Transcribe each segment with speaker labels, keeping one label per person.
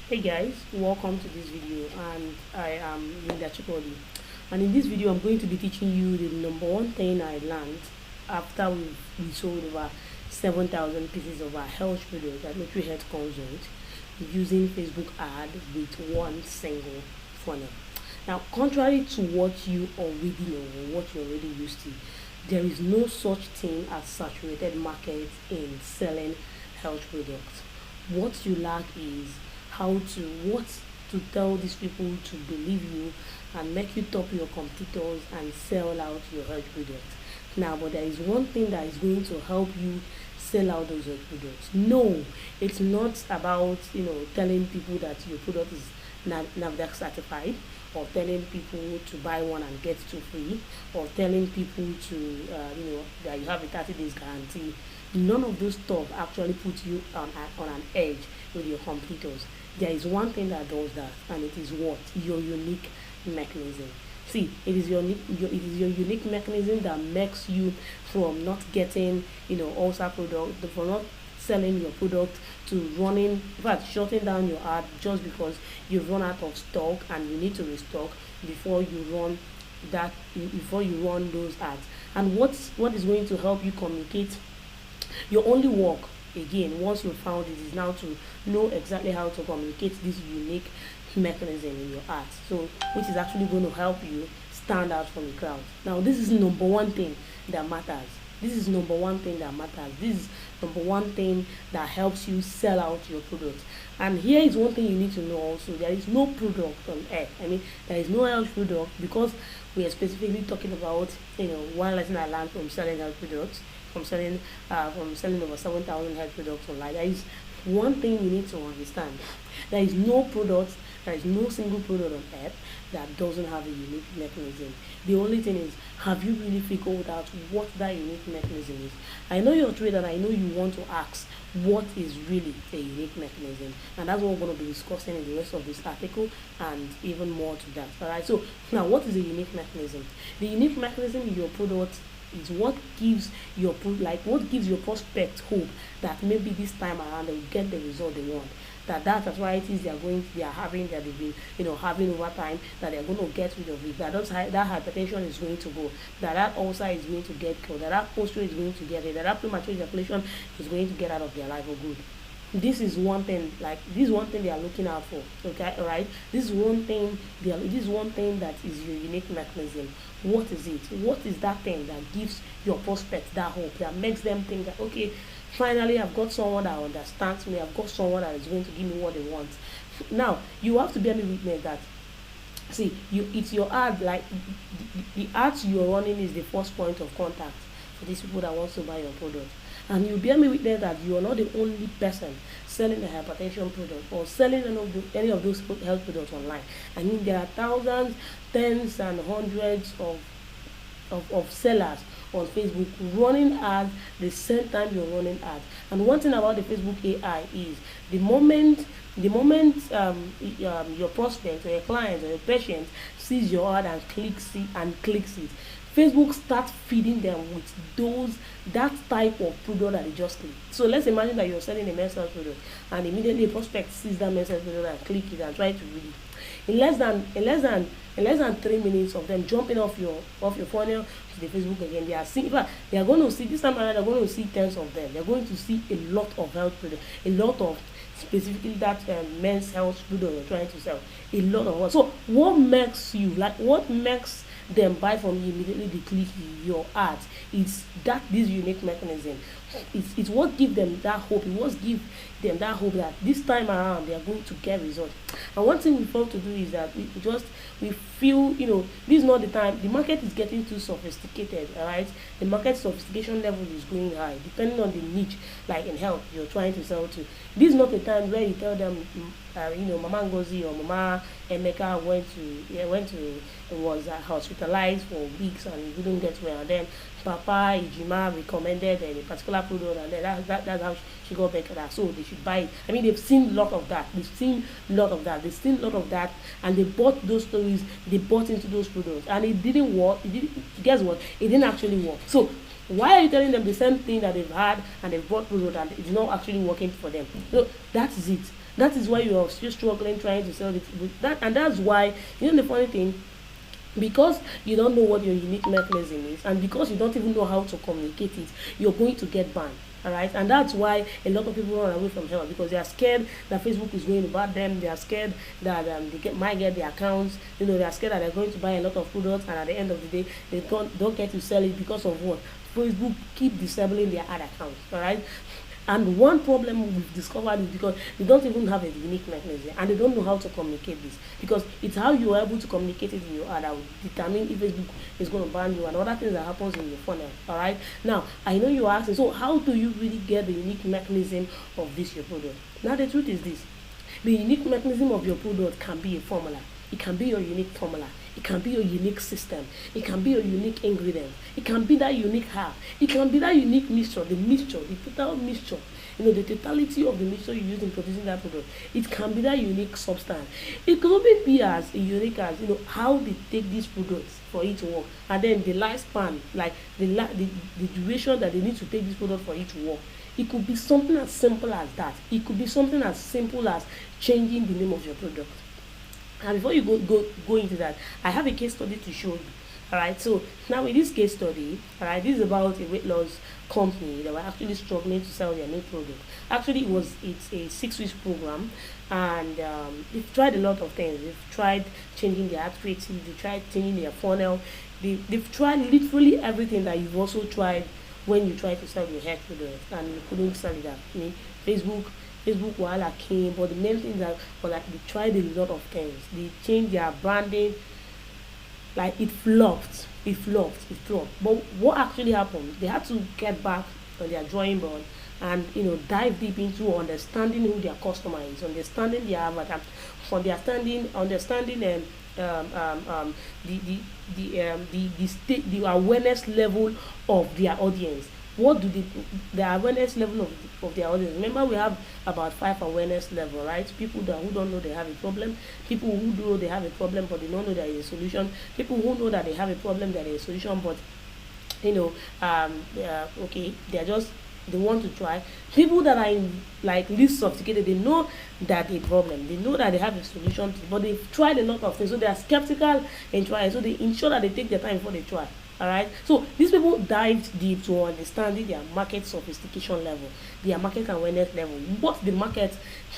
Speaker 1: Hey guys, welcome to this video, and I am Linda Chikoli. And in this video I'm going to be teaching you the number one thing I learned after we sold over 7,000 pieces of our health products at Nutri Health Consult using Facebook ad with one single funnel. Now, contrary to what you already know or what you're already used to, there is no such thing as saturated market in selling health products. What you lack is what to tell these people to believe you and make you top your competitors and sell out your health products. Now, but there is one thing that is going to help you sell out those health products. No, it's not about telling people that your product is NAFDAC certified, or telling people to buy one and get two free, or telling people to that you have a 30 days guarantee. None of those stuff actually puts you on an edge with your competitors. There is one thing that does that, and it is what? Your unique mechanism. See, it is your unique mechanism that makes you from not getting ulcer product, from not selling your product, to running, in fact shutting down your ad just because you've run out of stock and you need to restock before you run those ads. And what is going to help you communicate your only work, again, once you've found it, is now to know exactly how to communicate this unique mechanism in your ads, so which is actually going to help you stand out from the crowd. Now, this is number one thing that matters. This is number one thing that helps you sell out your product. And here is one thing you need to know also: there is no product on earth. I mean, there is no health product, because we are specifically talking about one lesson I learned from selling health products, from selling over 7,000 health products online. There is one thing you need to understand: there is no product, there is no single product on earth that doesn't have a unique mechanism. The only thing is, have you really figured out what that unique mechanism is? I know you're a trader, and I know you want to ask what is really a unique mechanism, and that's what we're going to be discussing in the rest of this article, and even more to that. All right. So now, what is a unique mechanism? The unique mechanism in your product is what gives what gives your prospect hope that maybe this time around they will get the result they want. That arthritis they are having, that they've been having over time, that they're going to get rid of it. That hypertension is going to go. That ulcer is going to get killed. That posture is going to get it. That premature ejaculation is going to get out of their life for good. This is one thing. This is one thing they are looking out for. Okay, all right. This is one thing that is your unique mechanism. What is it? What is that thing that gives your prospects that hope, that makes them think that, okay, finally I've got someone that understands me. I've got someone that is going to give me what they want. Now, you have to bear me witness that, see, it's your ad. The ads you're running is the first point of contact for these people that wants to buy your product. And you bear me witness that you are not the only person selling a hypertension product or selling any of those health products online. I mean, there are thousands, tens and hundreds of sellers on Facebook running ads the same time you're running ads. And one thing about the Facebook AI is, your prospect or your client or your patient sees your ad and clicks it, Facebook starts feeding them with that type of product that they just click. So let's imagine that you're selling a men's health product, and immediately a prospect sees that men's health product and click it and try to read it. In less than 3 minutes of them jumping off your funnel to the Facebook again, they are going to see, this time around they're going to see tens of them. They're going to see a lot of health products, a lot of specifically that men's health product you're trying to sell, a lot of what. So what makes them buy from you immediately they click your ads? It's this unique mechanism. It's what gives them that hope. It what gives them that hope that this time around they are going to get results. And one thing we fail to do is that we feel this is not the time. The market is getting too sophisticated. All right, the market sophistication level is going high depending on the niche, like in health you're trying to sell to. This is not the time where you tell them Mama Ngozi or Mama Emeka was hospitalized for weeks and he didn't get well, and then Papa Ijima recommended a particular product, and then that's how she got better, so they should buy it. I mean, they've seen a lot of that, and they bought those stories, they bought into those products, and it didn't work. Guess what? It didn't actually work. So why are you telling them the same thing that they've had and they've bought product and it's not actually working for them? So that's it. That is why you are still struggling trying to sell it. That, and that's why, the funny thing, because you don't know what your unique mechanism is, and because you don't even know how to communicate it, you're going to get banned. All right, and that's why a lot of people run away from help, because they are scared that Facebook is going to ban them. They are scared that might get their accounts. They are scared that they're going to buy a lot of products, and at the end of the day, they don't get to sell it because of what? Facebook keep disabling their ad accounts. All right, and one problem we've discovered is because they don't even have a unique mechanism, and they don't know how to communicate this, because it's how you are able to communicate it in your ad that will determine if Facebook is going to ban you and other things that happens in your funnel. All right, now I know you are asking, so how do you really get the unique mechanism of this your product? Now the truth is this: the unique mechanism of your product can be a formula. It can be your unique formula. It can be your unique system. It can be your unique ingredient. It can be that unique herb. It can be that unique mixture, the total mixture, the totality of the mixture you use in producing that product. It can be that unique substance. It could even be as unique as, how they take these products for it to work, and then the lifespan, like the duration that they need to take this product for it to work. It could be something as simple as that. It could be something as simple as changing the name of your product. And before you go into that, I have a case study to show you. All right, so now in this case study, all right, this is about a weight loss company that were actually struggling to sell their new product. Actually, it's a 6 weeks program, and they've tried a lot of things. They've tried changing their ad creative, they tried changing their funnel, they've tried literally everything that you've also tried when you try to sell your hair product and you couldn't sell it. Facebook wahala came, but the main thing that was like they tried a lot of things. They changed their branding, like it flopped. But what actually happened? They had to get back on their drawing board and dive deep into understanding who their customer is, understanding their avatar, understanding the awareness level of their audience. What do the awareness level of their audience? Remember, we have about 5 awareness level, right? People who don't know they have a problem, people who know they have a problem but they don't know there is a solution, people who know that they have a problem, there is a solution, but okay, they want to try. People that are in like least sophisticated, they know that a problem, they know that they have a solution, but they've tried a lot of things, so they are skeptical and try. So they ensure that they take their time before they try. All right, so these people dived deep to understanding their market sophistication level, their market awareness level, what the market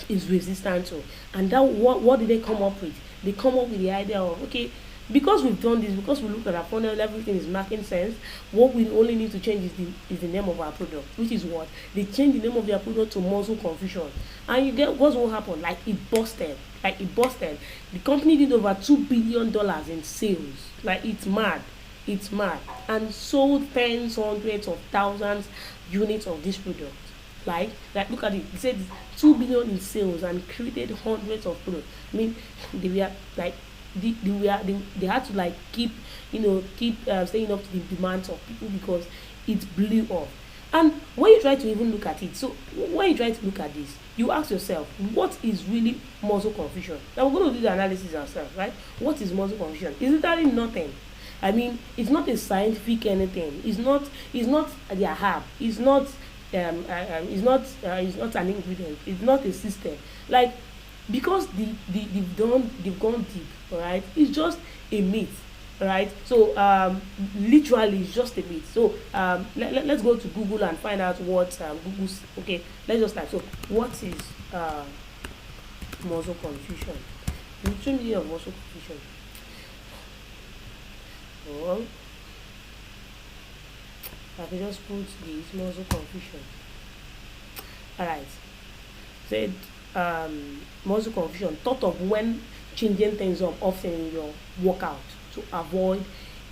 Speaker 1: is resistant to, and that what did they come up with? They come up with the idea of, okay, because we've done this, because we look at our funnel, everything is making sense. What we only need to change is the name of our product, which is what they changed the name of their product to Muscle Confusion, and you get what happened? Like it busted. The company did over $2 billion in sales. Like it's mad, and sold tens, hundreds of thousands units of this product. Like look at it. They said 2 billion in sales and created hundreds of products. I mean, they were like they had to like keep staying up to the demands of people because it blew off. And when you try to even look at it, so when you try to look at this, you ask yourself, what is really muscle confusion? Now we're going to do the analysis ourselves, right? What is muscle confusion? Is literally nothing. I mean, it's not a scientific anything. It's not their herb. It's not an ingredient. It's not a system. Like, because they've gone deep, all right? It's just a myth, all right? So literally it's just a myth. So let's go to Google and find out what Google's. Okay, let's just type. So what is muscle confusion? The meaning of muscle confusion. Well, I can just put this muscle confusion. Alright. Said muscle confusion. Thought of when changing things up often in your workout to avoid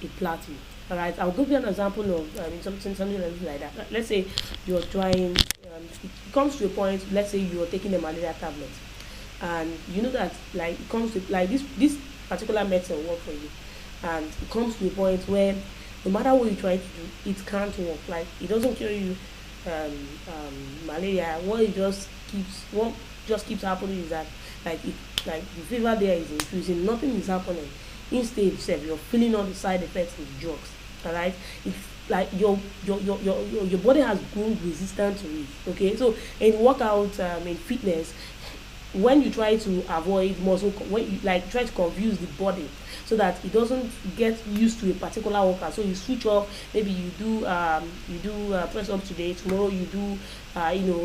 Speaker 1: a plateau. Alright, I'll give you an example of something like that. Let's say you're trying, it comes to a point, let's say you're taking a malaria tablet, and you know that like it comes to like this particular medicine will work for you, and it comes to a point where no matter what you try to do, it can't work. Like it doesn't cure you malaria. What just keeps happening is that like the fever there is increasing, nothing is happening. Instead, you're feeling all the side effects of drugs. Alright, it's like your body has grown resistant to it. Okay, so in workout, in fitness, when you try to avoid muscle, when you like try to confuse the body so that it doesn't get used to a particular workout, so you switch off. Maybe you do press up today, tomorrow you do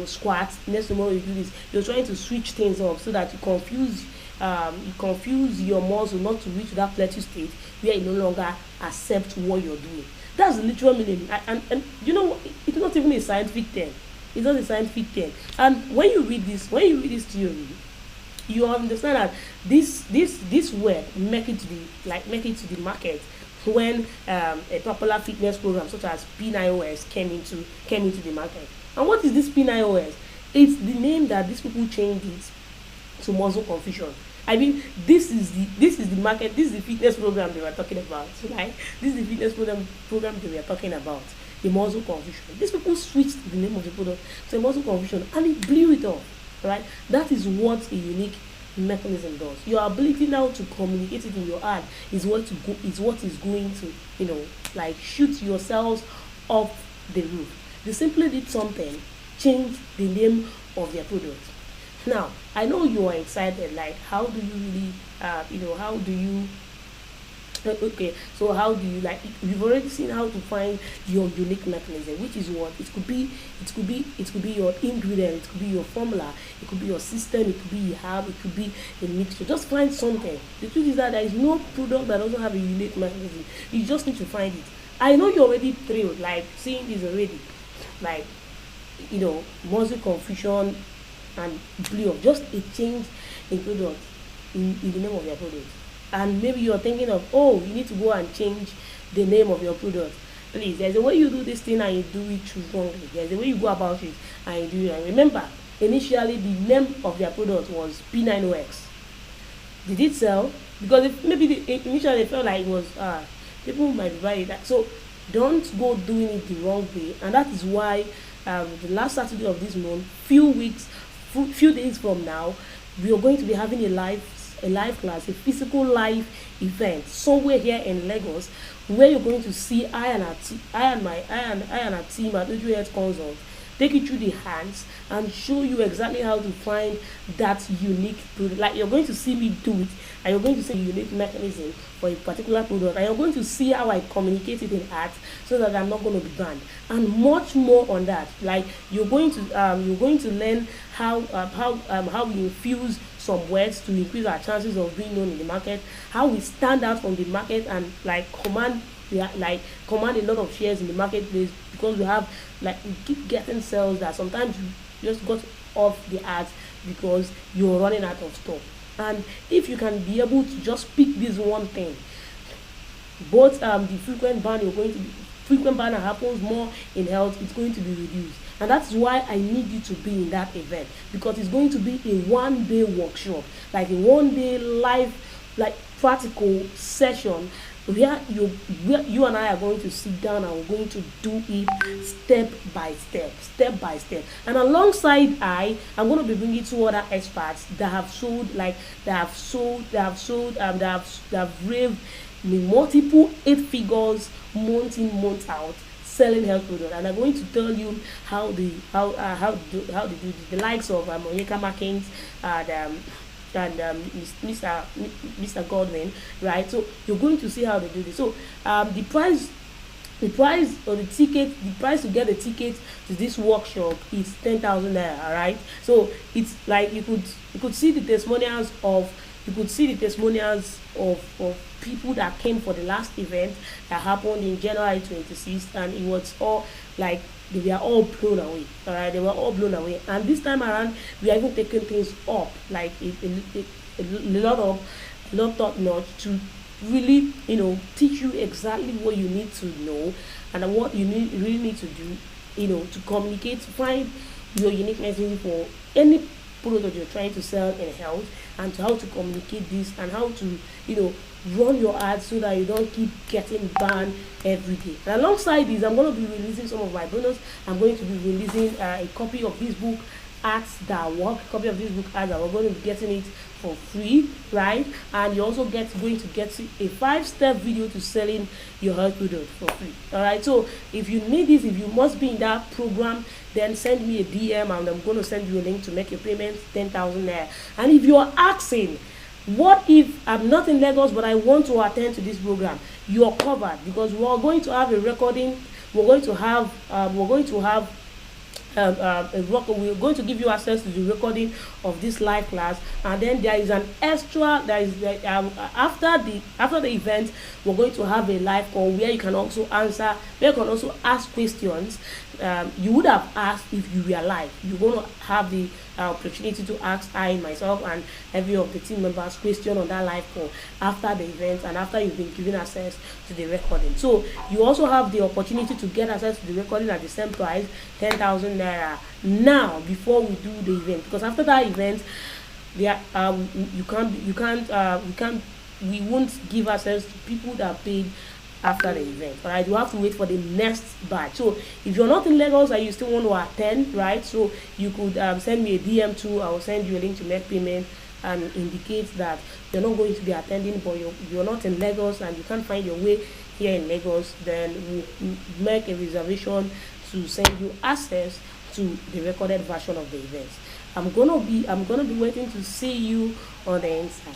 Speaker 1: squats, next tomorrow you do this. You're trying to switch things up so that you confuse your muscle not to reach that plateau state where you no longer accept what you're doing. That's the literal meaning. And you know, it's not even a scientific term. It's not a scientific term. And when you read this theory, you understand that this word make it to the market when a popular fitness program such as PNIOS came into the market. And what is this PNIOS? It's the name that these people changed it to muscle confusion. I mean, this is the market. This is the fitness program they were talking about. Right? This is the fitness program they were talking about. The muscle confusion. These people switched the name of the product to muscle confusion, and it blew it off. Right? That is what a unique mechanism does. Your ability now to communicate it in your ad is what is going to like shoot yourselves off the roof. They simply did something, change the name of their product. Now, I know you are excited, like how do you really, how do you, okay, so how do you, like, we've already seen how to find your unique mechanism, which is what, it could be your ingredient, it could be your formula, it could be your system, it could be a herb, it could be a mixture. Just find something. The truth is that there is no product that doesn't have a unique mechanism. You just need to find it. I know you're already thrilled, like, seeing this already, like, muscle confusion and blew up. Just a change in product, in the name of your product. And maybe you're thinking of, oh, you need to go and change the name of your product. Please, there's a way you do this thing and you do it wrongly. There's a way you go about it and you do it. And remember, initially the name of their product was P90X. Did it sell? Because initially they felt like it was people might be buying that. So don't go doing it the wrong way. And that is why the last Saturday of this month, few days from now, we are going to be having a live class, a physical live event somewhere here in Lagos, where you're going to see I and our team at Uju Health Consult take you through the hands and show you exactly how to find that unique product. Like, you're going to see me do it, and you're going to see a unique mechanism for a particular product, and you're going to see how I communicate it in ads so that I'm not going to be banned, and much more on that. Like, you're going to learn how we infuse some words to increase our chances of being known in the market, how we stand out from the market and command a lot of shares in the marketplace, because we keep getting sales that sometimes you just got off the ads because you're running out of stock. And if you can be able to just pick this one thing, both the frequent ban that happens more in health, it's going to be reduced. And that's why I need you to be in that event, because it's going to be a 1-day workshop, like a 1-day live, like practical session where you and I are going to sit down and we're going to do it step by step. And alongside I'm going to be bringing 2 other experts that have raved me multiple 8 figures month in, month out, selling health products, and I'm going to tell you how they do this. The likes of Onyeka Makins and Mr. Godwin, right? So you're going to see how they do this. So the price to get a ticket to this workshop is 10,000 naira, right? So it's like you could see the testimonials of people that came for the last event that happened in January 26th, and it was all like they were all blown away. All right, they were all blown away. And this time around, we are even taking things up, like a lot top notch, to really teach you exactly what you need to know and what you really need to do, to communicate, to find your unique messaging for any product that you're trying to sell in health, and to how to communicate this, and how to run your ads so that you don't keep getting banned every day. And alongside this, I'm going to be releasing some of my bonus. I'm going to be releasing a copy of this book, Ads That Work. We're going to be getting it for free, right? And you also going to get a 5-step video to selling your health product for free. All right, so if you need this, if you must be in that program, then send me a DM and I'm going to send you a link to make your payment 10,000 naira. And if you are asking, what if I'm not in Lagos but I want to attend to this program, you are covered, because we are going to have a recording. We're going to have we're going to give you access to the recording of this live class, and then there is an extra, after the event, we're going to have a live call where you can also ask questions you would have asked if you were live. You're going to have the opportunity to ask myself and every of the team members question on that live call after the event and after you've been given access to the recording. So you also have the opportunity to get access to the recording at the same price, 10,000 naira, now before we do the event, because after that event we won't give access to people that paid after the event. All right, you have to wait for the next batch. So if you're not in Lagos and you still want to attend, right, so you could send me a DM too. I will send you a link to make payment and indicate that you're not going to be attending, but you're not in Lagos and you can't find your way here in Lagos. Then we'll make a reservation to send you access to the recorded version of the event. I'm gonna be waiting to see you on the inside.